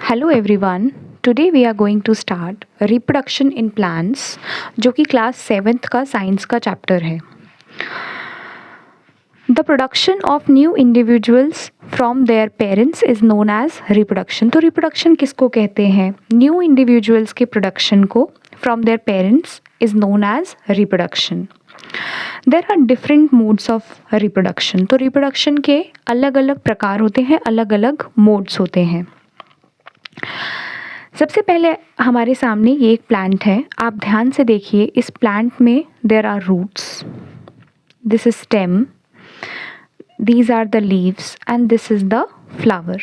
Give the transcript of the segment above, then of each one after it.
Hello everyone. Today we are going to start reproduction in plants, जो कि class 7th का science का chapter है। The production of new individuals from their parents is known as reproduction. तो reproduction किसको कहते हैं? New individuals के प्रोडक्शन को from their parents is known as reproduction. There are different modes of reproduction. तो reproduction के अलग अलग प्रकार होते हैं, अलग अलग मोड्स होते हैं। सबसे पहले हमारे सामने ये एक प्लांट है। आप ध्यान से देखिए, इस प्लांट में there are roots, this is stem, these are the leaves and this is the flower.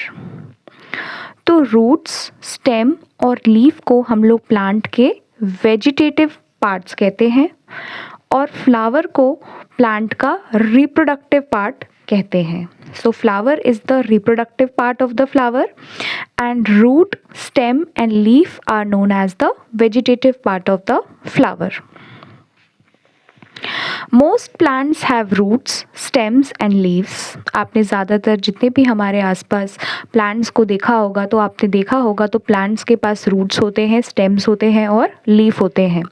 तो रूट्स, स्टेम और लीफ को हम लोग प्लांट के वेजिटेटिव पार्ट्स कहते हैं और फ्लावर को प्लांट का रिप्रोडक्टिव पार्ट कहते हैं। So flower is the reproductive part of the flower and root, stem and leaf are known as the vegetative part of the flower. Most plants have roots, stems and leaves. आपने ज़्यादातर जितने भी हमारे आसपास plants को देखा होगा तो आपने देखा होगा तो प्लांट्स के पास रूट्स होते हैं, स्टेम्स होते हैं और लीफ होते हैं।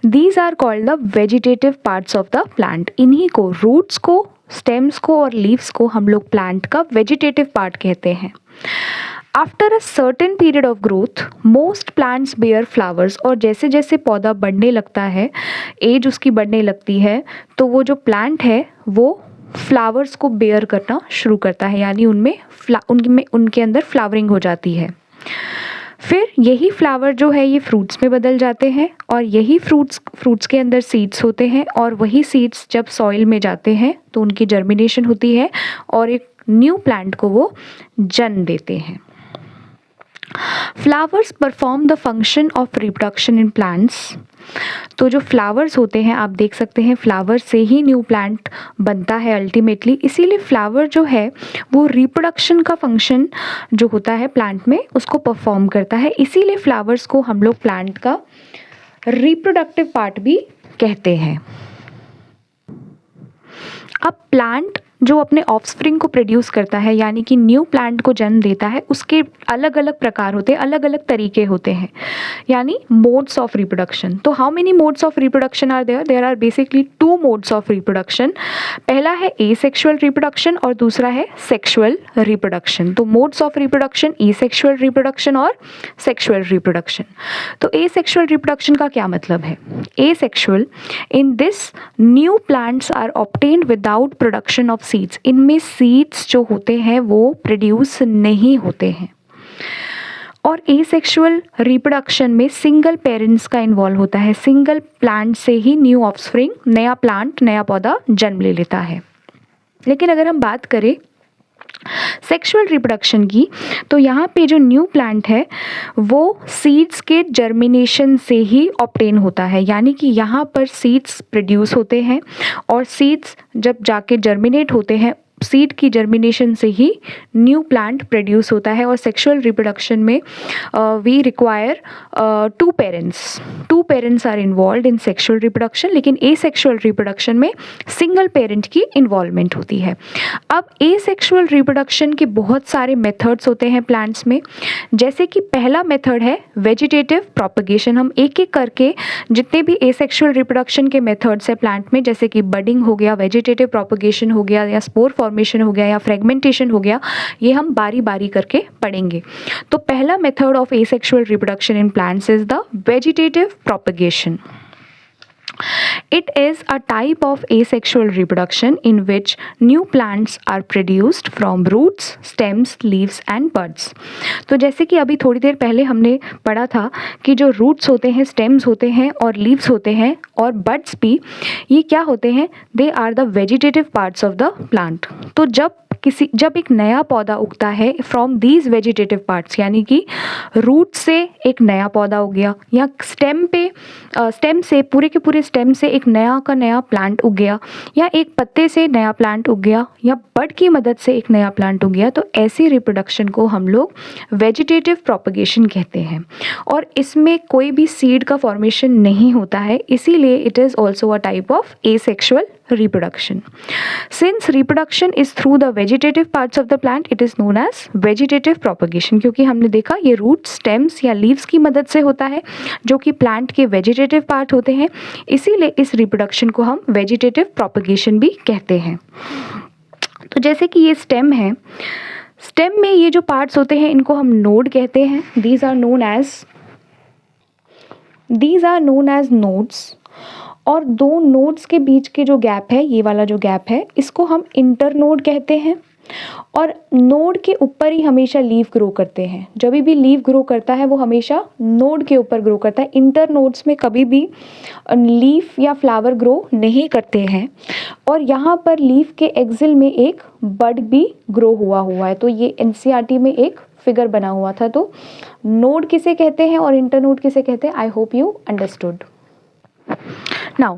These are called the vegetative parts of the plant. इन्हीं को, रूट्स को, स्टेम्स को और लीव्स को हम लोग प्लांट का वेजिटेटिव पार्ट कहते हैं। After a certain period of growth most plants bear flowers. और जैसे जैसे पौधा बढ़ने लगता है, एज उसकी बढ़ने लगती है, तो वो जो प्लांट है वो फ्लावर्स को बेयर करना शुरू करता है, यानी उनके अंदर फ्लावरिंग हो जाती है। फिर यही फ्लावर जो है ये फ्रूट्स में बदल जाते हैं और यही फ्रूट्स के अंदर सीड्स होते हैं और वही सीड्स जब सॉइल में जाते हैं तो उनकी जर्मिनेशन होती है और एक न्यू प्लांट को वो जन्म देते हैं। Flowers perform the function of reproduction in plants. तो जो फ्लावर्स होते हैं, आप देख सकते हैं फ्लावर से ही न्यू प्लांट बनता है अल्टीमेटली। इसीलिए फ्लावर जो है वो रिप्रोडक्शन का फंक्शन जो होता है प्लांट में उसको परफॉर्म करता है। इसीलिए फ्लावर्स को हम लोग प्लांट का रिप्रोडक्टिव पार्ट भी कहते हैं। अब प्लांट जो अपने ऑफस्प्रिंग को प्रोड्यूस करता है, यानी कि न्यू प्लांट को जन्म देता है, उसके अलग अलग प्रकार होते हैं, अलग अलग तरीके होते हैं, यानी मोड्स ऑफ रिप्रोडक्शन। तो how many modes of reproduction are there? There are basically 2 modes of reproduction. पहला है एसेक्सुअल रिप्रोडक्शन और दूसरा है सेक्सुअल रिप्रोडक्शन। तो modes of reproduction asexual reproduction और सेक्सुअल रिप्रोडक्शन। तो एसेक्सुअल रिप्रोडक्शन का क्या मतलब है? Asexual, in this new plants are obtained without production of seeds. इनमें सीड्स जो होते हैं वो प्रोड्यूस नहीं होते हैं। और एसेक्सुअल रिप्रोडक्शन में सिंगल पेरेंट्स का इन्वॉल्व होता है। सिंगल प्लांट से ही न्यू ऑफस्प्रिंग, नया प्लांट, नया पौधा जन्म ले लेता है। लेकिन अगर हम बात करें सेक्सुअल रिप्रोडक्शन की, तो यहाँ पे जो न्यू प्लांट है वो सीड्स के जर्मिनेशन से ही ऑब्टेन होता है, यानी कि यहाँ पर सीड्स प्रोड्यूस होते हैं और सीड्स जब जाके जर्मिनेट होते हैं, सीड की जर्मिनेशन से ही न्यू प्लांट प्रोड्यूस होता है। और सेक्सुअल रिप्रोडक्शन में we require 2 parents. 2 parents are involve in sexual reproduction, लेकिन एसेक्सुअल रिप्रोडक्शन में सिंगल पेरेंट की इन्वॉल्वमेंट होती है। अब एसेक्सुअल रिप्रोडक्शन के बहुत सारे मेथड्स होते हैं प्लांट्स में, जैसे कि पहला मेथड है वेजिटेटिव प्रोपगेशन। हम एक एक करके जितने भी एसेक्सुअल रिप्रोडक्शन के मेथड्स है प्लांट में, जैसे कि बडिंग हो गया, वेजिटेटिव प्रोपगेशन हो गया, या स्पोर फॉर्मेशन हो गया, या फ्रेगमेंटेशन हो गया, ये हम बारी बारी करके पढ़ेंगे। तो पहला method of asexual reproduction in plants is the vegetative propagation. It is a type of asexual reproduction in which new plants are produced from roots, stems, leaves and buds. तो जैसे कि अभी थोड़ी देर पहले हमने पढ़ा था कि जो रूट्स होते हैं, स्टेम्स होते हैं और लीव्स होते हैं और बड्स भी, ये क्या होते हैं? They are the vegetative parts of the plant. तो जब एक नया पौधा उगता है फ्रॉम दीज वेजिटेटिव पार्ट्स, यानी कि रूट से एक नया पौधा उग गया, या स्टेम से पूरे के पूरे स्टेम से एक नया का नया प्लांट उग गया, या एक पत्ते से नया प्लांट उग गया, या बड की मदद से एक नया प्लांट उग गया, तो ऐसी रिप्रोडक्शन को हम लोग वेजिटेटिव प्रोपगेशन कहते हैं। और इसमें कोई भी सीड का फॉर्मेशन नहीं होता है, इसीलिए it is also a type of asexual reproduction. Since reproduction is through the vegetative parts of the plant, it is known as vegetative propagation. क्योंकि हमने देखा ये रूट, स्टेम्स या लीव्स की मदद से होता है जो कि प्लांट के वेजिटेटिव पार्ट होते हैं, इसीलिए इस रिप्रोडक्शन को हम वेजिटेटिव प्रोपगेशन भी कहते हैं. तो जैसे कि ये स्टेम है, स्टेम में ये जो पार्ट्स होते हैं इनको हम नोड कहते हैं. These are known as nodes. और दो नोड्स के बीच के जो गैप है, ये वाला जो गैप है, इसको हम इंटरनोड कहते हैं. और नोड के ऊपर ही हमेशा लीफ ग्रो करते हैं. जब भी लीफ ग्रो करता है वो हमेशा नोड के ऊपर ग्रो करता है. इंटरनोड्स में कभी भी लीफ या फ्लावर ग्रो नहीं करते हैं. और यहाँ पर लीफ के एक्सिल में एक बड भी ग्रो हुआ है. तो ये एनसीईआरटी में एक फिगर बना हुआ था. तो नोड किसे कहते हैं और इंटरनोड किसे कहते हैं, आई hope you understood. Now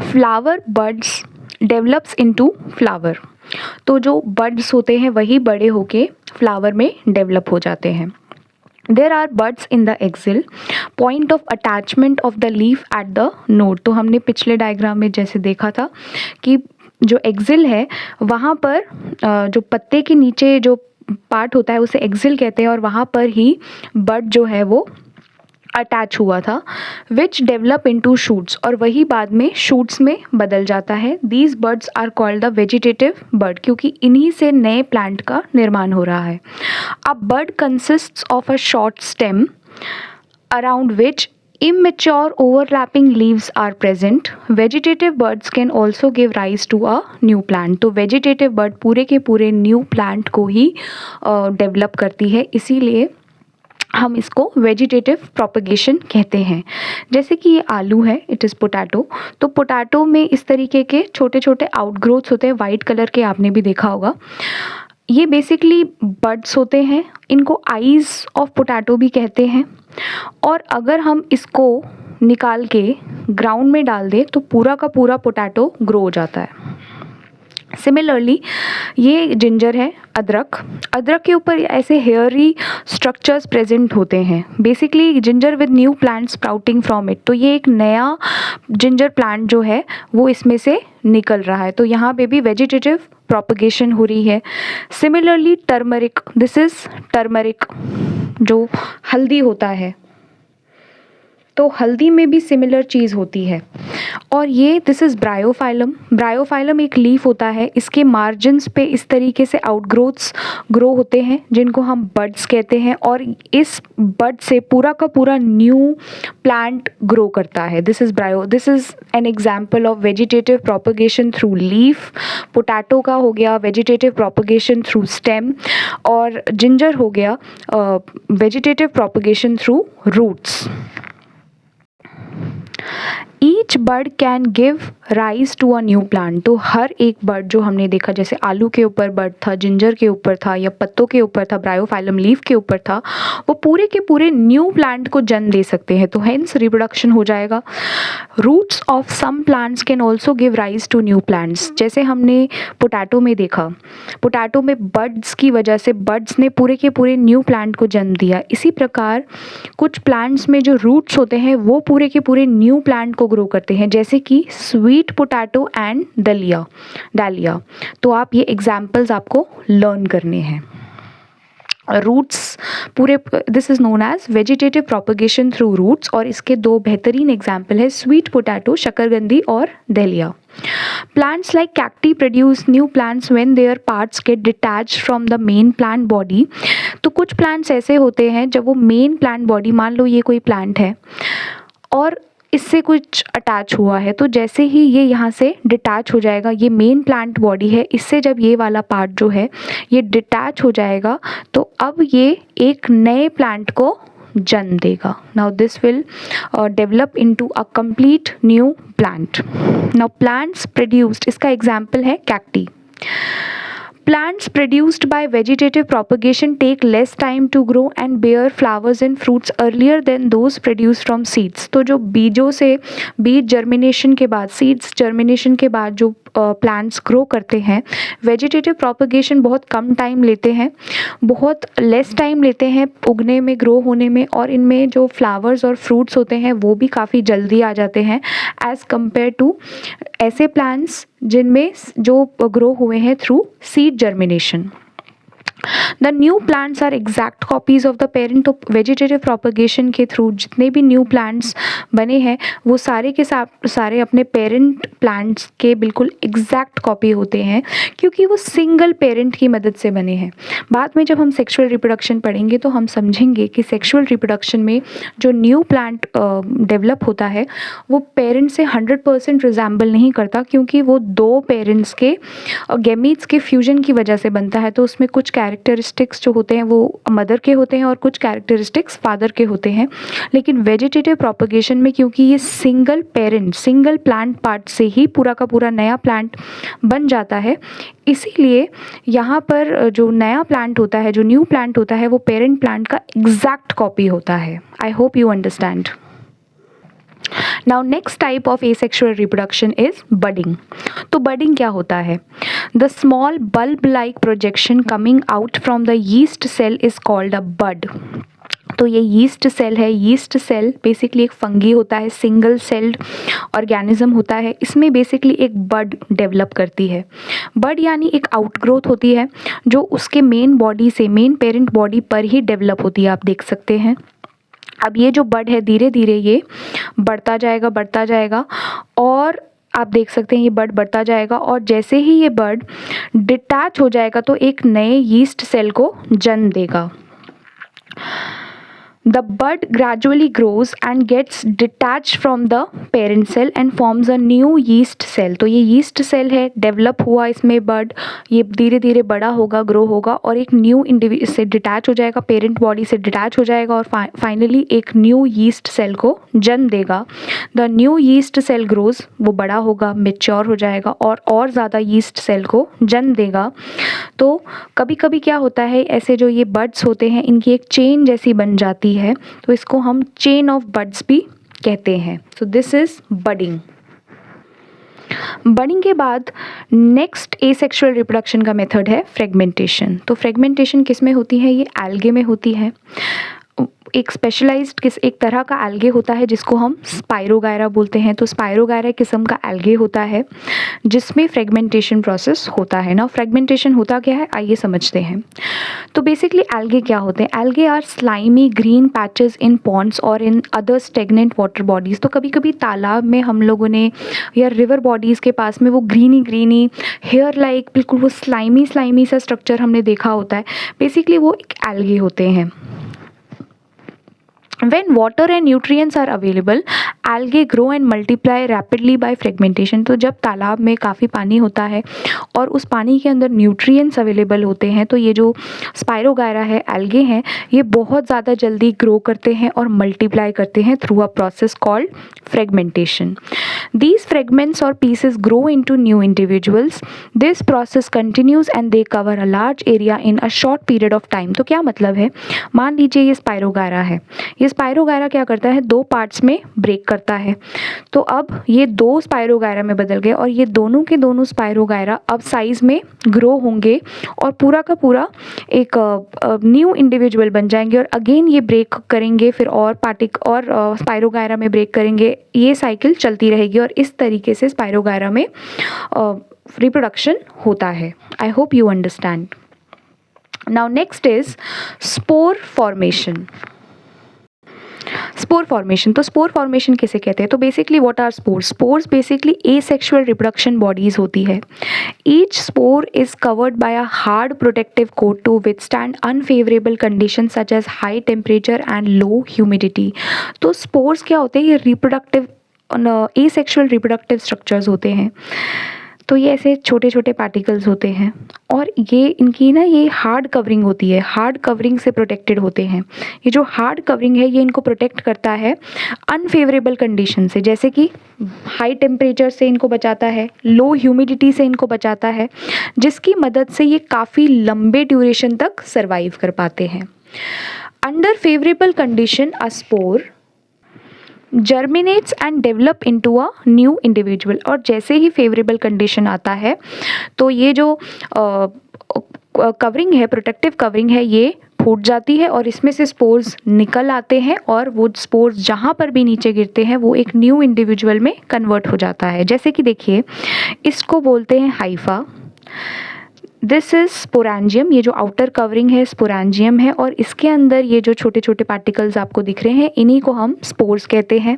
flower buds develops into flower. तो जो बड्स होते हैं वही बड़े होके फ्लावर में डेवलप हो जाते हैं. There are buds in the axil, point of attachment of the leaf at the node. तो हमने पिछले डायग्राम में जैसे देखा था कि जो एक्सिल है वहाँ पर जो पत्ते के नीचे जो पार्ट होता है उसे एक्सिल कहते हैं और वहाँ पर ही बड जो है वो अटैच हुआ था, विच डेवलप इनटू शूट्स. और वही बाद में शूट्स में बदल जाता है. These buds are called the vegetative bud, क्योंकि इन्हीं से नए प्लांट का निर्माण हो रहा है. A bird consists of a short stem around which immature overlapping leaves are present. Vegetative birds can also give rise to a new plant. तो vegetative bird पूरे के पूरे new plant को ही डेवलप करती है, इसीलिए हम इसको वेजिटेटिव प्रोपगेशन कहते हैं. जैसे कि ये आलू है, इट इज़ पोटैटो. तो पोटैटो में इस तरीके के छोटे छोटे आउटग्रोथ्स होते हैं, वाइट कलर के, आपने भी देखा होगा. ये बेसिकली बड्स होते हैं. इनको आईज़ ऑफ पोटैटो भी कहते हैं. और अगर हम इसको निकाल के ग्राउंड में डाल दें तो पूरा का पूरा पोटैटो ग्रो हो जाता है. सिमिलरली ये जिंजर है, अदरक के ऊपर ऐसे हेयरी स्ट्रक्चर्स प्रेजेंट होते हैं. Basically ginger with new plant sprouting from it. तो ये एक नया जिंजर प्लांट जो है वो इसमें से निकल रहा है. तो यहाँ पे भी वेजिटेटिव प्रोपगेशन हो रही है. Similarly turmeric, this is turmeric जो हल्दी होता है, तो हल्दी में भी सिमिलर चीज़ होती है. और ये दिस इज़ ब्रायोफाइलम. ब्रायोफाइलम एक लीफ होता है, इसके मार्जिन्स पे इस तरीके से आउटग्रोथ्स ग्रो होते हैं जिनको हम बड्स कहते हैं. और इस बड से पूरा का पूरा न्यू प्लांट ग्रो करता है. This is an example of vegetative propagation through leaf. Potato का हो गया वेजिटेटिव प्रोपगेशन थ्रू स्टेम, और जिंजर हो गया vegetative propagation through roots. Each bud can give rise to a new plant. तो हर एक बर्ड जो हमने देखा, जैसे आलू के ऊपर बर्ड था, जिंजर के ऊपर था, या पत्तों के ऊपर था, ब्रायोफाइलम लीफ के ऊपर था, वो पूरे के पूरे न्यू प्लांट को जन्म दे सकते हैं. तो हेंस रिप्रोडक्शन हो जाएगा. Roots of some plants can also give rise to new plants. जैसे हमने पोटैटो में देखा, पोटैटो में बर्ड्स की वजह से बर्ड्स ने पूरे के पूरे न्यू प्लांट को जन्म दिया. इसी प्रकार कुछ प्लांट्स में जो रूट्स होते हैं वो पूरे के पूरे न्यू प्लांट को ग्रो करते हैं, जैसे कि स्वीट पोटैटो एंड डालिया. तो आप ये एग्जाम्पल्स आपको लर्न करने हैं. रूट्स पूरे, this is known as vegetative propagation through roots. और इसके दो बेहतरीन एग्जाम्पल है, स्वीट पोटैटो, शकरकंदी, और दलिया. Plants like cacti produce new plants when their parts get detached from the main plant body. तो कुछ plants ऐसे होते हैं जब वो मेन प्लांट बॉडी, मान लो ये कोई प्लांट है और इससे कुछ अटैच हुआ है, तो जैसे ही ये यहाँ से डिटैच हो जाएगा, ये मेन प्लांट बॉडी है, इससे जब ये वाला पार्ट जो है ये डिटैच हो जाएगा तो अब ये एक नए प्लांट को जन्म देगा. Now this will develop into a complete new plant. Now plants produced, इसका एग्जाम्पल है cacti. Plants produced by vegetative propagation take less time to grow and bear flowers and fruits earlier than those produced from seeds. तो जो बीजों से बीज germination के बाद seeds germination के बाद जो प्लांट्स ग्रो करते हैं, वेजिटेटिव प्रोपगेशन बहुत कम टाइम लेते हैं, बहुत लेस टाइम लेते हैं उगने में, ग्रो होने में, और इनमें जो फ्लावर्स और फ्रूट्स होते हैं वो भी काफ़ी जल्दी आ जाते हैं एज़ कम्पेयर टू ऐसे प्लांट्स जिनमें जो ग्रो हुए हैं through seed germination. The new plants are exact copies of the parent. तो वेजिटेटिव प्रोपगेशन के थ्रू जितने भी न्यू प्लांट्स बने हैं वो सारे के सारे अपने पेरेंट प्लांट्स के बिल्कुल एग्जैक्ट कॉपी होते हैं, क्योंकि वो सिंगल पेरेंट की मदद से बने हैं. बाद में जब हम सेक्सुअल रिप्रोडक्शन पढ़ेंगे तो हम समझेंगे कि सेक्सुअल रिप्रोडक्शन में जो न्यू प्लांट डेवलप होता है वो पेरेंट से 100% रिजेंबल नहीं करता, क्योंकि वो दो पेरेंट्स के गैमीट्स के फ्यूजन की वजह से बनता है. तो उसमें कुछ कैरेक्टरिस्टिक्स जो होते हैं वो मदर के होते हैं और कुछ कैरेक्टरिस्टिक्स फादर के होते हैं. लेकिन वेजिटेटिव प्रोपगेशन में क्योंकि ये single parent single plant part से ही पूरा का पूरा नया प्लांट बन जाता है, इसीलिए यहाँ पर जो नया प्लांट होता है, जो न्यू प्लांट होता है, वो पेरेंट प्लांट का एग्जैक्ट कॉपी होता है. I hope you understand. Now next type of asexual reproduction is budding. तो budding क्या होता है? The small bulb-like projection coming out from the yeast cell is called a bud. तो ये yeast cell है. Yeast cell basically एक fungi होता है, सिंगल सेल्ड ऑर्गेनिज्म होता है. इसमें बेसिकली एक बड डेवलप करती है. बड यानी एक आउटग्रोथ होती है जो उसके मेन बॉडी से, मेन पेरेंट बॉडी पर ही डेवलप होती है. आप देख सकते हैं अब ये जो बड है धीरे धीरे ये बढ़ता जाएगा और आप देख सकते हैं ये बड बढ़ता जाएगा, और जैसे ही ये बड डिटैच हो जाएगा तो एक नए यीस्ट सेल को जन्म देगा. The bud gradually grows and gets detached from the parent cell and forms a new yeast cell. तो ये yeast cell है, डेवलप हुआ इसमें बड, ये धीरे धीरे बड़ा होगा, ग्रो होगा और एक न्यू इंडिविजुअल से डिटैच हो जाएगा, पेरेंट बॉडी से डिटैच हो जाएगा और फाइनली एक न्यू यीस्ट सेल को जन्म देगा. The new yeast cell grows, वो बड़ा होगा, मेच्योर हो जाएगा और ज़्यादा यीस्ट सेल को जन्म देगा. तो कभी कभी क्या होता है, ऐसे जो ये बड्स होते हैं इनकी एक चेन जैसी बन जाती है, तो इसको हम चेन ऑफ बड्स भी कहते हैं. So this is budding. Budding के बाद नेक्स्ट एसेक्सुअल रिप्रोडक्शन का मेथड है फ्रेगमेंटेशन. तो फ्रेगमेंटेशन किस में होती है? ये एल्गे में होती है. एक स्पेशलाइज्ड एक तरह का एल्गे होता है जिसको हम स्पाइरोगायरा बोलते हैं. तो स्पाइरोगायरा किस्म का एल्गे होता है जिसमें फ्रेगमेंटेशन प्रोसेस होता है. ना फ्रेगमेंटेशन होता क्या है आइए समझते हैं. तो बेसिकली एल्गे क्या होते हैं? Algae are slimy green patches in ponds और in other stagnant water bodies. तो कभी कभी तालाब में हम लोगों ने या रिवर बॉडीज़ के पास में वो ग्रीनी हेयर लाइक बिल्कुल वो स्लाइमी सा स्ट्रक्चर हमने देखा होता है. बेसिकली वो एक एल्गे होते हैं. When water and nutrients are available, algae grow and multiply rapidly by fragmentation. तो जब तालाब में काफ़ी पानी होता है और उस पानी के अंदर न्यूट्रिएंट्स अवेलेबल होते हैं तो ये जो स्पाइरोगायरा है, एल्गे हैं, ये बहुत ज़्यादा जल्दी ग्रो करते हैं और मल्टीप्लाई करते हैं through a process called fragmentation. These fragments or pieces grow into new individuals. This process continues and they cover a large area in a short period of time. तो क्या मतलब है? मान लीजिए ये स्पाइरोगायरा है. ये स्पाइरोगायरा क्या करता है? दो पार्ट्स में ब्रेक करता है. तो अब ये दो स्पाइरोगायरा में बदल गए और ये दोनों के दोनों स्पाइरोगायरा अब साइज़ में ग्रो होंगे और पूरा का पूरा एक न्यू इंडिविजुअल बन जाएंगे और अगेन ये ब्रेक करेंगे, फिर और स्पाइरोगायरा में ब्रेक करेंगे. ये साइकिल चलती रहेगी और इस तरीके से स्पाइरोगायरा में रिप्रोडक्शन होता है. I hope you understand. Now next is spore formation. Spore formation. तो स्पोर फॉर्मेशन किसे कहते हैं? तो basically what are spores? Spores basically asexual reproduction bodies होती है. Each spore is covered by a hard protective coat to withstand unfavourable condition such as high temperature and low humidity. तो spores क्या होते हैं? ये रिप्रोडक्टिव एसेक्सुअल रिप्रोडक्टिव स्ट्रक्चर्स होते हैं. तो ये ऐसे छोटे छोटे पार्टिकल्स होते हैं और ये इनकी ना ये हार्ड कवरिंग होती है, हार्ड कवरिंग से प्रोटेक्टेड होते हैं। ये जो हार्ड कवरिंग है ये इनको प्रोटेक्ट करता है अनफेवरेबल कंडीशन से, जैसे कि हाई टेम्परेचर से इनको बचाता है, लो ह्यूमिडिटी से इनको बचाता है, जिसकी मदद से ये काफ़ी लंबे ड्यूरेशन तक सर्वाइव कर पाते हैं। Under favourable condition a spore germinates and develop into a new individual. और जैसे ही फेवरेबल कंडीशन आता है तो ये जो कवरिंग है, प्रोटेक्टिव कवरिंग है, ये फूट जाती है और इसमें से स्पोर्स निकल आते हैं और वो स्पोर्स जहाँ पर भी नीचे गिरते हैं वो एक न्यू इंडिविजुअल में कन्वर्ट हो जाता है। जैसे कि देखिए, इसको बोलते हैं हाइफा, दिस इज़ स्पोरेंजियम। ये जो आउटर कवरिंग है स्पोरेंजियम है और इसके अंदर ये जो छोटे छोटे पार्टिकल्स आपको दिख रहे हैं इन्हीं को हम स्पोर्स कहते हैं।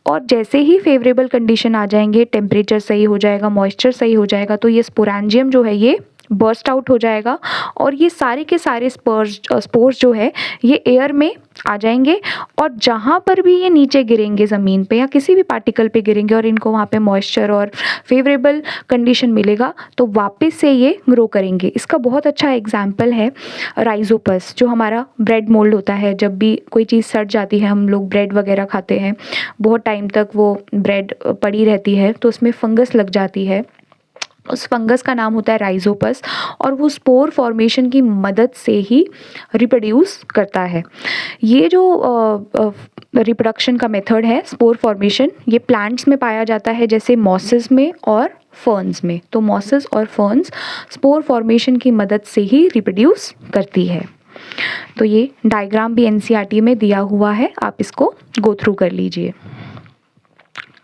और जैसे ही फेवरेबल कंडीशन आ जाएंगे, टेम्परेचर सही हो जाएगा, मॉइस्चर सही हो जाएगा, तो ये स्पोरेंजियम जो है ये बर्स्ट आउट हो जाएगा और ये सारे के सारे स्पोर्स जो है ये एयर में आ जाएंगे और जहाँ पर भी ये नीचे गिरेंगे ज़मीन पे या किसी भी पार्टिकल पे गिरेंगे और इनको वहाँ पे मॉइस्चर और फेवरेबल कंडीशन मिलेगा तो वापस से ये ग्रो करेंगे। इसका बहुत अच्छा एग्जाम्पल है राइजोपस, जो हमारा ब्रेड मोल्ड होता है। जब भी कोई चीज़ सड़ जाती है, हम लोग ब्रेड वगैरह खाते हैं, बहुत टाइम तक वो ब्रेड पड़ी रहती है तो उसमें फंगस लग जाती है, उस फंगस का नाम होता है राइजोपस और वो स्पोर फॉर्मेशन की मदद से ही रिप्रोड्यूस करता है। ये जो रिप्रोडक्शन का मेथड है स्पोर फॉर्मेशन, ये प्लांट्स में पाया जाता है जैसे मॉसेस में और फर्न्स में। तो मॉसेस और फर्न्स स्पोर फॉर्मेशन की मदद से ही रिप्रोड्यूस करती है। तो ये डायग्राम भी एनसीईआरटी में दिया हुआ है, आप इसको गो थ्रू कर लीजिए।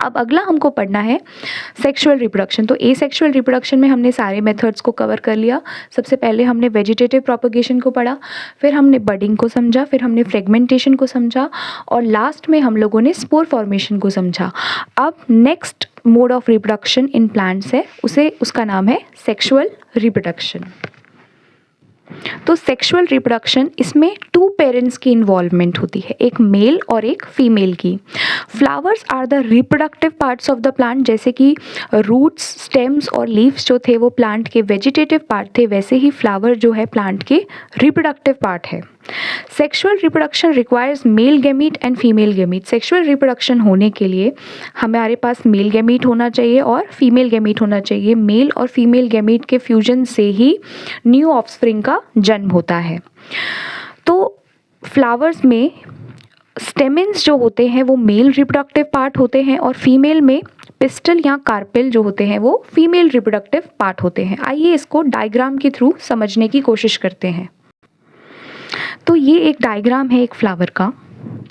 अब अगला हमको पढ़ना है सेक्सुअल रिप्रोडक्शन। तो एसेक्सुअल रिप्रोडक्शन में हमने सारे मेथड्स को कवर कर लिया। सबसे पहले हमने वेजिटेटिव प्रोपगेशन को पढ़ा, फिर हमने बडिंग को समझा, फिर हमने फ्रेगमेंटेशन को समझा और लास्ट में हम लोगों ने स्पोर फॉर्मेशन को समझा। अब next mode of reproduction in plants है, उसका नाम है सेक्सुअल रिप्रोडक्शन। तो सेक्सुअल रिप्रोडक्शन, इसमें 2 पेरेंट्स की इन्वॉल्वमेंट होती है, एक मेल और एक फीमेल की। Flowers are the reproductive parts of the plant, जैसे कि रूट्स, स्टेम्स और लीव्स जो थे वो प्लांट के वेजिटेटिव पार्ट थे, वैसे ही फ्लावर जो है प्लांट के रिप्रोडक्टिव पार्ट है। Sexual reproduction requires male gamete and female gamete. Sexual reproduction होने के लिए हमारे पास मेल गैमीट होना चाहिए और फीमेल गैमीट होना चाहिए। मेल और फीमेल गैमीट के फ्यूजन से ही न्यू ऑफस्प्रिंग का जन्म होता है। तो फ्लावर्स में स्टेमेंस जो होते हैं वो मेल रिप्रोडक्टिव पार्ट होते हैं और फीमेल में पिस्टल या कार्पेल जो होते हैं वो फीमेल रिप्रोडक्टिव पार्ट होते हैं। आइए इसको डायग्राम के थ्रू समझने की कोशिश करते हैं। तो ये एक डायग्राम है एक फ्लावर का।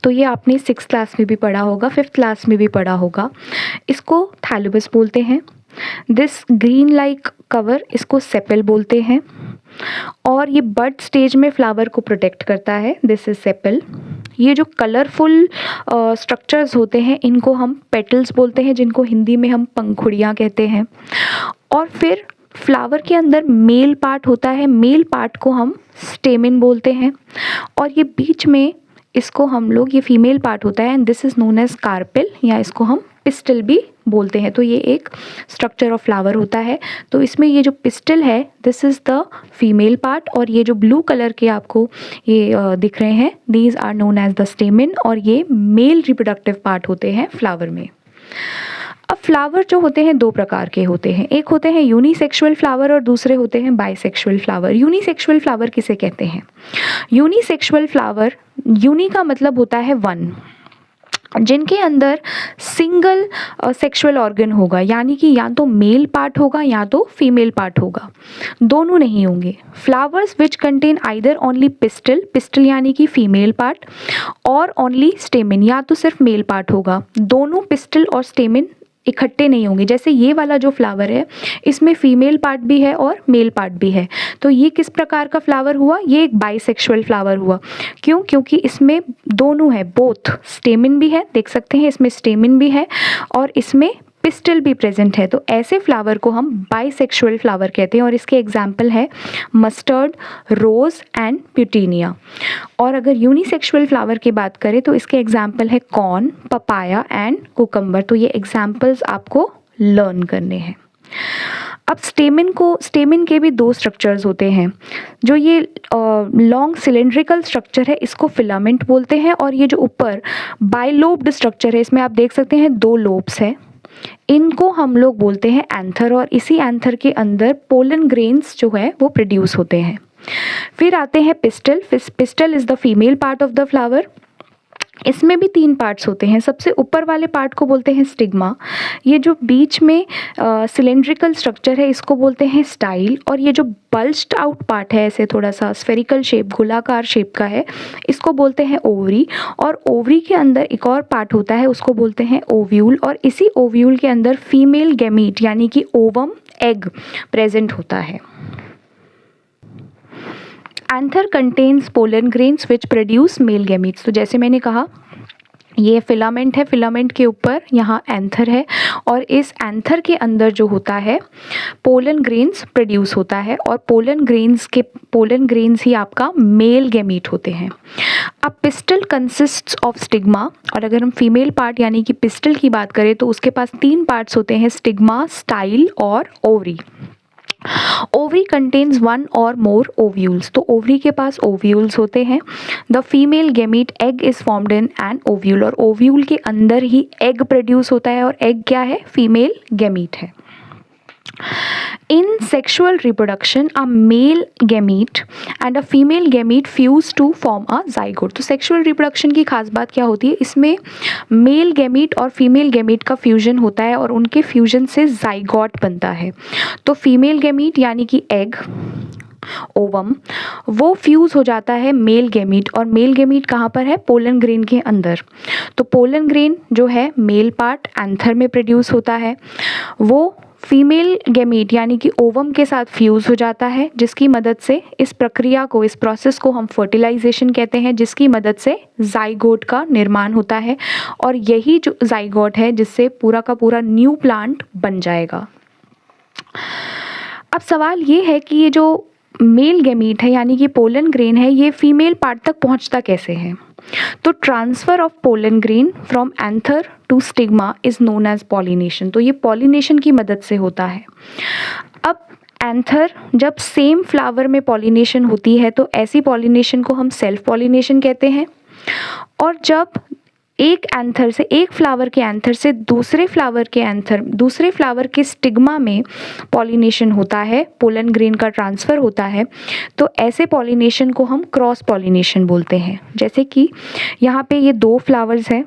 तो ये आपने 6th क्लास में भी पढ़ा होगा, 5th क्लास में भी पढ़ा होगा। इसको थैलेमस बोलते हैं। दिस ग्रीन लाइक कवर, इसको सेपल बोलते हैं और ये बड स्टेज में फ्लावर को प्रोटेक्ट करता है, दिस इज सेपल। ये जो कलरफुल स्ट्रक्चर्स होते हैं इनको हम पेटल्स बोलते हैं, जिनको हिंदी में हम पंखुड़ियाँ कहते हैं। और फिर फ्लावर के अंदर मेल पार्ट होता है, मेल पार्ट को हम स्टेमिन बोलते हैं और ये बीच में इसको हम लोग, ये फीमेल पार्ट होता है and this is known as carpel या इसको हम पिस्टल भी बोलते हैं। तो ये एक स्ट्रक्चर ऑफ फ्लावर होता है। तो इसमें ये जो पिस्टल है this is the female part और ये जो ब्लू कलर के आपको ये दिख रहे हैं these are known as the stamen और ये मेल रिप्रोडक्टिव पार्ट होते हैं फ्लावर में। अब फ्लावर जो होते हैं 2 प्रकार के होते हैं, एक होते हैं यूनिसेक्सुअल फ्लावर और दूसरे होते हैं बाइसेक्सुअल फ्लावर। यूनिसेक्सुअल फ्लावर किसे कहते हैं? यूनिसेक्सुअल फ्लावर, यूनि का मतलब होता है 1, जिनके अंदर सिंगल सेक्सुअल ऑर्गन होगा, यानी कि या तो मेल पार्ट होगा या तो फीमेल पार्ट होगा, दोनों नहीं होंगे। Flowers which contain either only pistol, pistol यानी कि फीमेल पार्ट, और ओनली स्टेमिन, या तो सिर्फ मेल पार्ट होगा। दोनों पिस्टल और स्टेमिन इकट्ठे नहीं होंगे। जैसे ये वाला जो फ्लावर है इसमें फीमेल पार्ट भी है और मेल पार्ट भी है। तो ये किस प्रकार का फ्लावर हुआ? ये एक बाइसेक्सुअल फ्लावर हुआ। क्यों? क्योंकि इसमें दोनों है, बोथ स्टेमिन भी है, देख सकते हैं इसमें स्टेमिन भी है और इसमें पिस्टल भी प्रेजेंट है। तो ऐसे फ्लावर को हम बाइसेक्सुअल फ्लावर कहते हैं और इसके एग्जाम्पल है मस्टर्ड, रोज एंड प्यूटिनिया। और अगर यूनिसेक्सुअल फ्लावर की बात करें तो इसके एग्जाम्पल है कॉर्न, पपाया एंड कुकम्बर। तो ये एग्जाम्पल्स आपको लर्न करने हैं। अब स्टेमिन के भी दो स्ट्रक्चर्स होते हैं। जो ये लॉन्ग सिलेंड्रिकल स्ट्रक्चर है इसको फिलामेंट बोलते हैं, और ये जो ऊपर बाइलोब्ड स्ट्रक्चर है इसमें आप देख सकते हैं दो लोब्स है, इनको हम लोग बोलते हैं एंथर, और इसी एंथर के अंदर पोलन ग्रेन्स जो है वो प्रोड्यूस होते हैं। फिर आते हैं pistol. Pistol is the female part of the flower. इसमें भी 3 पार्ट्स होते हैं। सबसे ऊपर वाले पार्ट को बोलते हैं स्टिग्मा। ये जो बीच में सिलेंड्रिकल स्ट्रक्चर है इसको बोलते हैं स्टाइल, और ये जो बल्ज्ड आउट पार्ट है ऐसे थोड़ा सा स्फेरिकल शेप, गोलाकार शेप का है, इसको बोलते हैं ओवरी। और ओवरी के अंदर एक और पार्ट होता है उसको बोलते हैं ओव्यूल, और इसी ओव्यूल के अंदर फीमेल गैमीट यानी कि ओवम, एग प्रेजेंट होता है। Anther contains pollen grains which produce male gametes. तो जैसे मैंने कहा ये फिलामेंट है, फिलामेंट के ऊपर यहाँ एंथर है, और इस एंथर के अंदर जो होता है पोलन ग्रेन्स प्रोड्यूस होता है, और पोलन ग्रेन्स ही आपका मेल गैमीट होते हैं। अब पिस्टल कंसिस्ट्स ऑफ स्टिग्मा, और अगर हम फीमेल पार्ट यानी कि पिस्टल की बात करें तो उसके पास 3 पार्ट्स होते हैं, स्टिग्मा, स्टाइल और ओवरी। ओवरी कंटेन्स 1 और मोर ओव्यूल्स। तो ओवरी के पास ओव्यूल्स होते हैं। The female gamete egg is formed in an ovule, और ओव्यूल के अंदर ही एग प्रोड्यूस होता है, और एग क्या है? फीमेल गैमीट है। In sexual reproduction, a male gamete and a female gamete fuse to form a zygote। तो sexual reproduction की खास बात क्या होती है? इसमें मेल गैमीट और फीमेल गैमीट का फ्यूजन होता है, और उनके फ्यूजन से जाइगोट बनता है। तो फीमेल गैमीट यानी कि एग, ओवम, वो फ्यूज़ हो जाता है मेल गैमीट, और मेल गैमीट कहाँ पर है? पोलन ग्रेन के अंदर। तो पोलन ग्रेन जो है मेल पार्ट एंथर में प्रोड्यूस होता है, वो फीमेल गैमीट यानी कि ओवम के साथ फ्यूज़ हो जाता है, जिसकी मदद से इस प्रक्रिया को, इस प्रोसेस को हम फर्टिलाइजेशन कहते हैं, जिसकी मदद से जाइगोट का निर्माण होता है, और यही जो जाइगोट है जिससे पूरा का पूरा न्यू प्लांट बन जाएगा। अब सवाल ये है कि ये जो मेल गैमीट है यानी कि पोलन ग्रेन है, ये फीमेल पार्ट तक पहुंचता कैसे है? तो transfer of pollen grain from anther to stigma is known as pollination. तो ये पॉलिनेशन की मदद से होता है। अब एंथर जब सेम फ्लावर में पॉलिनेशन होती है तो ऐसी पॉलिनेशन को हम सेल्फ पॉलिनेशन कहते हैं, और जब एक एंथर से, एक फ्लावर के एंथर से दूसरे फ्लावर के स्टिग्मा में पॉलिनेशन होता है, पोलन ग्रेन का ट्रांसफ़र होता है, तो ऐसे पॉलिनेशन को हम क्रॉस पॉलिनेशन बोलते हैं। जैसे कि यहाँ पे ये 2 फ्लावर्स हैं,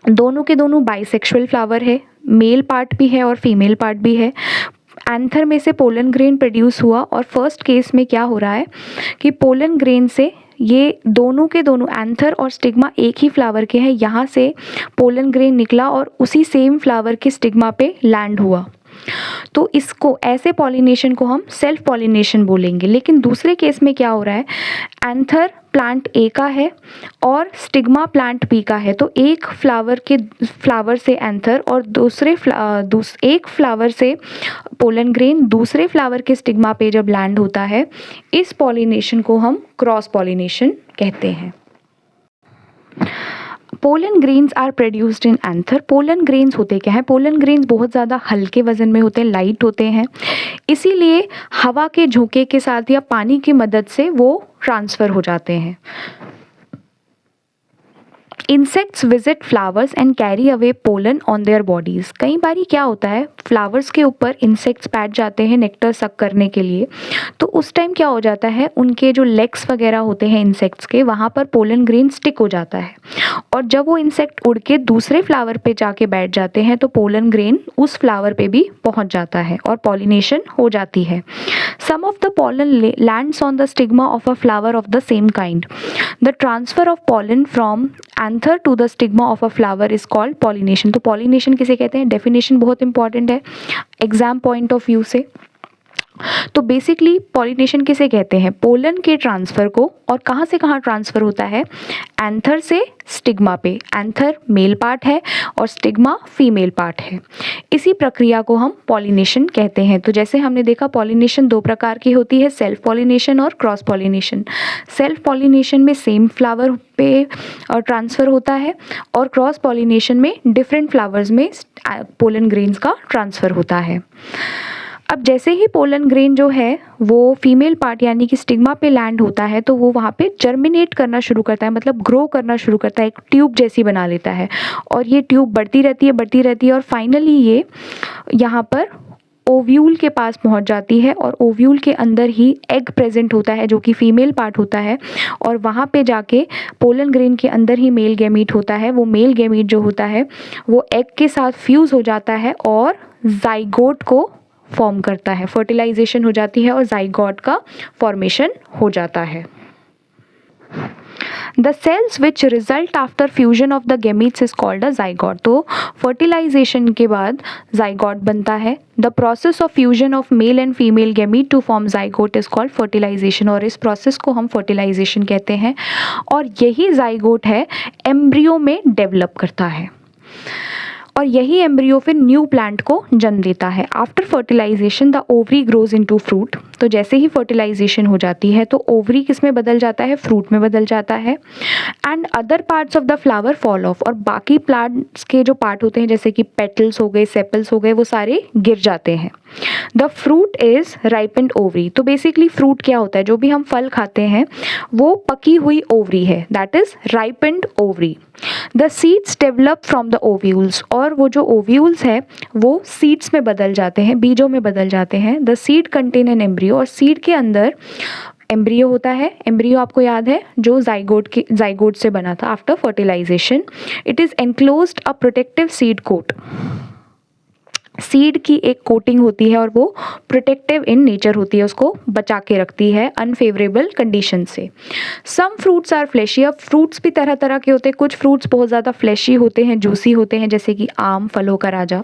दोनों के दोनों बाइसेक्सुअल फ्लावर है, मेल पार्ट भी है और फीमेल पार्ट भी है। एंथर में से पोलन ग्रेन प्रोड्यूस हुआ, और फर्स्ट केस में क्या हो रहा है कि पोलन ग्रेन से ये दोनों के दोनों एंथर और स्टिग्मा एक ही फ्लावर के हैं, यहाँ से पोलन ग्रेन निकला और उसी सेम फ्लावर के स्टिग्मा पे लैंड हुआ। तो इसको, ऐसे पॉलिनेशन को हम सेल्फ पॉलिनेशन बोलेंगे। लेकिन दूसरे केस में क्या हो रहा है, एंथर प्लांट ए का है और स्टिग्मा प्लांट बी का है, तो एक फ्लावर से एंथर और एक फ्लावर से पोलन ग्रेन दूसरे फ्लावर के स्टिग्मा पे जब लैंड होता है, इस पॉलिनेशन को हम क्रॉस पॉलिनेशन कहते हैं। Pollen grains are produced in anther. Pollen grains होते क्या हैं? पोलन ग्रेन्स बहुत ज़्यादा हल्के वजन में होते हैं, लाइट होते हैं, इसीलिए हवा के झोंके के साथ या पानी की मदद से वो ट्रांसफ़र हो जाते हैं। Insects visit flowers and carry away pollen on their bodies. कई बारी क्या होता है, फ्लावर्स के ऊपर इंसेक्ट्स बैठ जाते हैं नेक्टर सक करने के लिए, तो उस टाइम क्या हो जाता है, उनके जो लेग्स वगैरह होते हैं इंसेक्ट्स के, वहाँ पर पोलन ग्रेन स्टिक हो जाता है, और जब वो इंसेक्ट उड़ के दूसरे फ्लावर पे जाके बैठ जाते हैं तो पोलन ग्रेन उस फ्लावर पे भी पहुँच जाता है और पॉलिनेशन हो जाती है। Some of the pollen lands on the stigma of a flower of the same kind. The transfer of pollen from anther to the stigma of a flower is called pollination. तो pollination किसे कहते हैं? Definition बहुत important है exam point of view से। तो basically pollination किसे कहते हैं? पोलन के ट्रांसफ़र को। और कहाँ से कहाँ ट्रांसफ़र होता है? एंथर से स्टिग्मा पे। एंथर मेल पार्ट है और स्टिग्मा फीमेल पार्ट है। इसी प्रक्रिया को हम पॉलिनेशन कहते हैं। तो जैसे हमने देखा पॉलिनेशन दो प्रकार की होती है, सेल्फ पॉलिनेशन और क्रॉस पॉलिनेशन। सेल्फ पॉलिनेशन में सेम फ्लावर पे ट्रांसफ़र होता है और क्रॉस पॉलिनेशन में डिफरेंट फ्लावर्स में पोलन ग्रेन्स का ट्रांसफ़र होता है। अब जैसे ही पोलन ग्रेन जो है वो फीमेल पार्ट यानी कि स्टिग्मा पे लैंड होता है तो वो वहाँ पे जर्मिनेट करना शुरू करता है, मतलब ग्रो करना शुरू करता है, एक ट्यूब जैसी बना लेता है और ये ट्यूब बढ़ती रहती है और फाइनली ये यहाँ पर ओव्यूल के पास पहुँच जाती है और ओव्यूल के अंदर ही एग प्रेजेंट होता है जो कि फीमेल पार्ट होता है और वहाँ पे जाके पोलन ग्रेन के अंदर ही मेल गैमीट होता है। वो मेल गैमीट जो होता है वो एग के साथ फ्यूज़ हो जाता है और जाइगोट को फॉर्म करता है, फर्टिलाइजेशन हो जाती है और जाइगोट का फॉर्मेशन हो जाता है। The cells which result after fusion of the gametes is called a zygote। तो fertilization के बाद zygote बनता है। The process of fusion of male and female gamete to form zygote is called fertilization और इस process को हम fertilization कहते हैं और यही zygote है एम्ब्रियो में डेवलप करता है और यही एम्ब्रियो फिर न्यू प्लांट को जन्म देता है। After fertilization the ovary grows into fruit. तो जैसे ही फर्टिलाइजेशन हो जाती है तो ओवरी किस में बदल जाता है? फ्रूट में बदल जाता है। And other parts of the flower fall of. और बाकी प्लांट्स के जो पार्ट होते हैं जैसे कि पेटल्स हो गए, सेपल्स हो गए, वो सारे गिर जाते हैं। The fruit is ripened ovary. तो बेसिकली फ्रूट क्या होता है? जो भी हम फल खाते हैं वो पकी हुई ओवरी है, that is ripened ovary. The seeds develop from the ovules. और वो जो ओव्यूल्स है वो सीड्स में बदल जाते हैं, बीजों में बदल जाते हैं। The seed contain an embryo. और सीड के अंदर एम्ब्रियो होता है। एम्ब्रियो आपको याद है जो जाइगोट से बना था after fertilization. It is enclosed a protective seed coat. Seed की एक कोटिंग होती है और वो प्रोटेक्टिव इन नेचर होती है, उसको बचा के रखती है अनफेवरेबल कंडीशन से। Some fruits are fleshy. अब फ्रूट्स भी तरह तरह के होते हैं। कुछ फ्रूट्स बहुत ज़्यादा फ्लैशी होते हैं, जूसी होते हैं, जैसे कि आम फलों का राजा,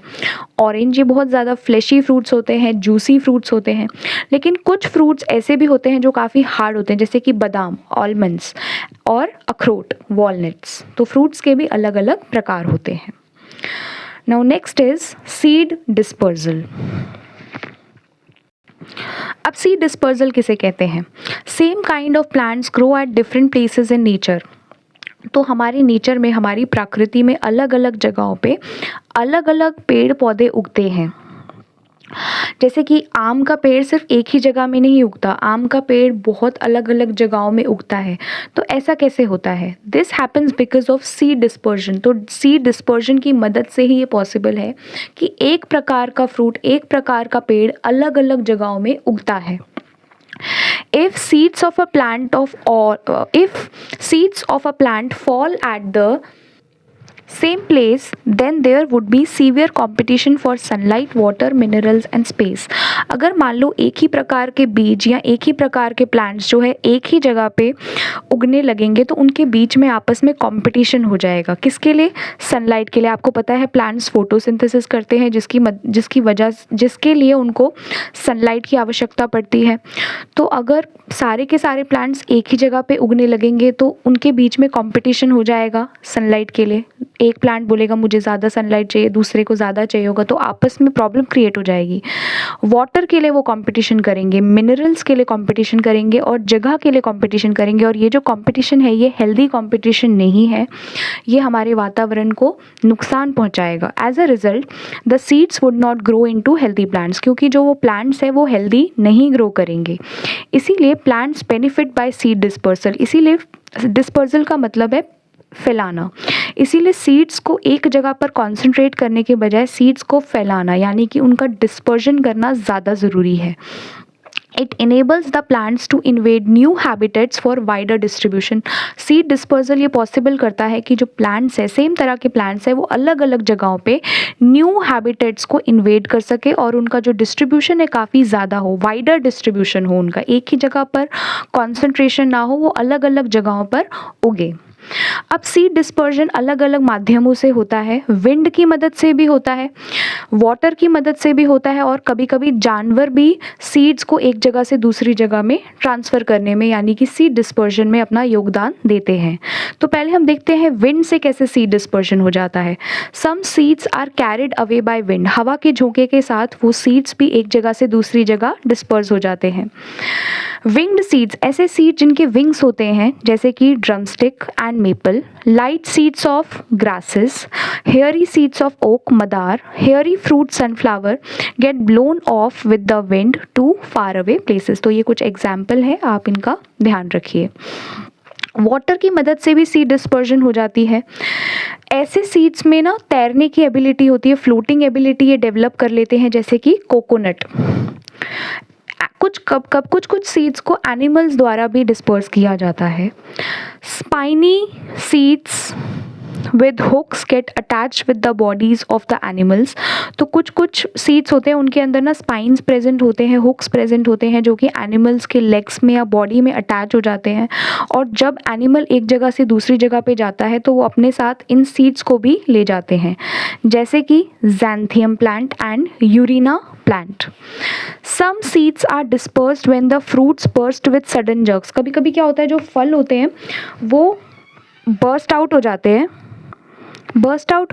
ऑरेंज, ये बहुत ज़्यादा फ्लैशी फ्रूट्स होते हैं, जूसी फ्रूट्स होते हैं। लेकिन कुछ फ्रूट्स ऐसे भी होते हैं जो काफ़ी हार्ड होते हैं, जैसे कि बादाम, आलमंड्स और अखरोट, वॉलनट्स। तो फ्रूट्स के भी अलग अलग प्रकार होते हैं। Now next is seed dispersal। अब seed dispersal किसे कहते हैं? Same kind of plants grow at different places in nature। तो हमारी नेचर में, हमारी प्रकृति में अलग अलग जगहों पे अलग अलग पेड़ पौधे उगते हैं। जैसे कि आम का पेड़ सिर्फ एक ही जगह में नहीं उगता, आम का पेड़ बहुत अलग अलग जगहों में उगता है। तो ऐसा कैसे होता है? This happens because of seed dispersion. तो सीड डिस्पर्जन की मदद से ही ये पॉसिबल है कि एक प्रकार का फ्रूट, एक प्रकार का पेड़ अलग अलग जगहों में उगता है। If seeds of a plant fall at the same place, then there would be severe competition for sunlight, water, minerals and space। अगर मान लो एक ही प्रकार के बीज या एक ही प्रकार के प्लांट्स जो है एक ही जगह पे उगने लगेंगे तो उनके बीच में आपस में कंपटीशन हो जाएगा। किसके लिए? सनलाइट के लिए। आपको पता है प्लांट्स फोटोसिंथेसिस करते हैं जिसके लिए उनको सनलाइट की आवश्यकता पड़ती है। तो अगर सारे के सारे प्लांट्स एक ही जगह पे उगने लगेंगे तो उनके बीच में कंपटीशन हो जाएगा सनलाइट के लिए। एक प्लांट बोलेगा मुझे ज़्यादा सनलाइट चाहिए, दूसरे को ज़्यादा चाहिए होगा, तो आपस में प्रॉब्लम क्रिएट हो जाएगी। वाटर के लिए वो कंपटीशन करेंगे, मिनरल्स के लिए कंपटीशन करेंगे और जगह के लिए कंपटीशन करेंगे। और ये जो कंपटीशन है ये हेल्दी कंपटीशन नहीं है, ये हमारे वातावरण को नुकसान पहुंचाएगा। As a result the seeds would not grow into healthy plants, क्योंकि जो वो प्लांट्स है वो हेल्दी नहीं ग्रो करेंगे। इसीलिए plants benefit by seed dispersal. इसीलिए डिस्पर्सल का मतलब है फैलाना। इसीलिए सीड्स को एक जगह पर कॉन्सेंट्रेट करने के बजाय सीड्स को फैलाना यानी कि उनका डिस्पर्जन करना ज़्यादा ज़रूरी है। It enables the plants to invade new habitats for wider distribution। Seed dispersal ये पॉसिबल करता है कि जो प्लांट्स है, सेम तरह के प्लांट्स है, वो अलग अलग जगहों पे न्यू हैबिटेट्स को इन्वेड कर सके और उनका जो डिस्ट्रीब्यूशन है काफ़ी ज़्यादा हो, वाइडर डिस्ट्रीब्यूशन हो, उनका एक ही जगह पर कॉन्सेंट्रेशन ना हो, वो अलग अलग जगहों पर उगे। अब सीड डिस्पर्जन अलग अलग माध्यमों से होता है, विंड की मदद से भी होता है, वाटर की मदद से भी होता है, और कभी कभी जानवर भी सीड्स को एक जगह से दूसरी जगह में ट्रांसफ़र करने में यानी कि सीड डिस्पर्जन में अपना योगदान देते हैं। तो पहले हम देखते हैं विंड से कैसे सीड डिस्पर्जन हो जाता है। Some seeds are carried away by wind, हवा के झोंके के साथ वो सीड्स भी एक जगह से दूसरी जगह डिस्पर्स हो जाते हैं। विंग्ड सीड्स, ऐसे सीड जिनके विंग्स होते हैं जैसे कि drumstick and maple, light seeds of grasses, hairy seeds of oak madar, hairy fruit sunflower get blown off with the wind to far away places. तो ये कुछ एग्जाम्पल है, आप इनका ध्यान रखिए। वाटर की मदद से भी सीड डिस्पर्जन हो जाती है। ऐसे सीड्स में ना तैरने की एबिलिटी होती है, फ्लोटिंग एबिलिटी ये डेवलप कर लेते हैं, जैसे कि कोकोनट। कुछ सीड्स को एनिमल्स द्वारा भी डिस्पर्स किया जाता है। Spiny seeds with hooks get attached with the bodies of the animals। तो कुछ सीड्स होते हैं उनके अंदर ना स्पाइन्स प्रेजेंट होते हैं, हुक्स प्रेजेंट होते हैं जो कि एनिमल्स के लेग्स में या बॉडी में अटैच हो जाते हैं, और जब एनिमल एक जगह से दूसरी जगह पे जाता है तो वो अपने साथ इन सीड्स को भी ले जाते हैं, जैसे कि xanthium plant and urena plant. Some seeds are dispersed when the fruits burst with sudden jerks. कभी कभी क्या होता है, जो फल होते हैं वो बर्स्ट आउट हो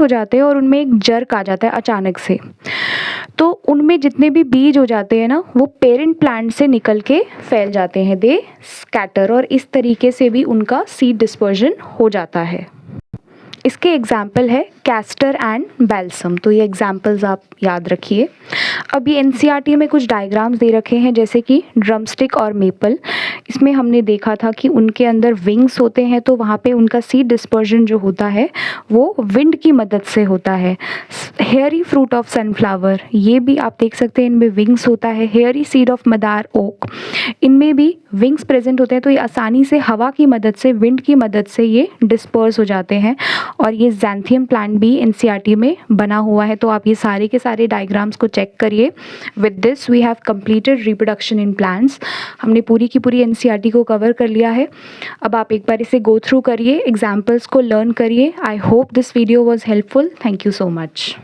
जाते हैं और उनमें एक जर्क आ जाता है अचानक से, तो उनमें जितने भी बीज हो जाते हैं ना वो पेरेंट प्लांट से निकल के फैल जाते हैं, दे स्कैटर, और इस तरीके से भी उनका सीड डिस्पर्जन हो जाता है। इसके एग्जाम्पल है कैस्टर एंड बैल्सम। तो ये एग्जाम्पल्स आप याद रखिए। अब ये एनसीईआरटी में कुछ डायग्राम्स दे रखे हैं, जैसे कि ड्रमस्टिक और मेपल। इसमें हमने देखा था कि उनके अंदर विंग्स होते हैं, तो वहाँ पे उनका सीड डिस्पर्जन जो होता है वो विंड की मदद से होता है। हेयरी फ्रूट ऑफ सनफ्लावर, ये भी आप देख सकते हैं, इनमें विंग्स होता है। Hairy seed of madar oak, इनमें भी विंग्स प्रेजेंट होते हैं, तो ये आसानी से हवा की मदद से, विंड की मदद से ये डिस्पर्स हो जाते हैं। और ये ज़ैंथियम प्लांट भी एनसीईआरटी में बना हुआ है, तो आप ये सारे के सारे डायग्राम्स को चेक करिए। With this we have completed reproduction in plants. हमने पूरी की पूरी एनसीईआरटी को कवर कर लिया है। अब आप एक बार इसे गो थ्रू करिए, एग्जाम्पल्स को लर्न करिए। I hope this video was helpful. Thank you so much.